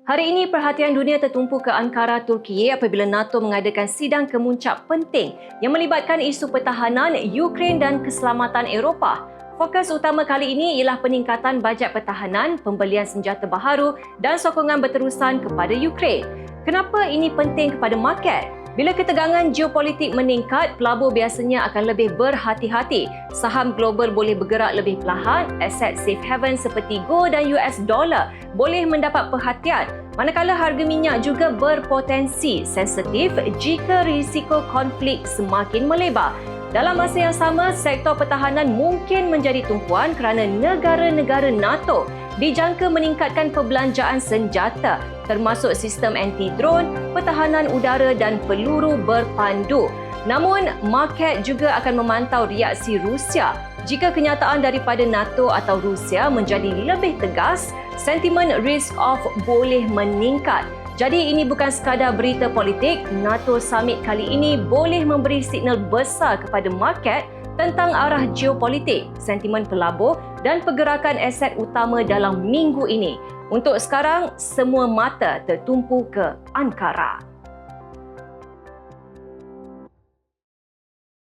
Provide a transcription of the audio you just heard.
Hari ini perhatian dunia tertumpu ke Ankara, Turki apabila NATO mengadakan sidang kemuncak penting yang melibatkan isu pertahanan, Ukraine dan keselamatan Eropah. Fokus utama kali ini ialah peningkatan bajet pertahanan, pembelian senjata baharu dan sokongan berterusan kepada Ukraine. Kenapa ini penting kepada market? Bila ketegangan geopolitik meningkat, pelabur biasanya akan lebih berhati-hati. Saham global boleh bergerak lebih perlahan, aset safe haven seperti gold dan US dollar boleh mendapat perhatian. Manakala harga minyak juga berpotensi sensitif jika risiko konflik semakin melebar. Dalam masa yang sama, sektor pertahanan mungkin menjadi tumpuan kerana negara-negara NATO dijangka meningkatkan perbelanjaan senjata termasuk sistem anti-drone, pertahanan udara dan peluru berpandu. Namun, market juga akan memantau reaksi Rusia. Jika kenyataan daripada NATO atau Rusia menjadi lebih tegas, sentimen risk off boleh meningkat. Jadi ini bukan sekadar berita politik, NATO Summit kali ini boleh memberi signal besar kepada market tentang arah geopolitik, sentimen pelabur dan pergerakan aset utama dalam minggu ini. Untuk sekarang, semua mata tertumpu ke Ankara.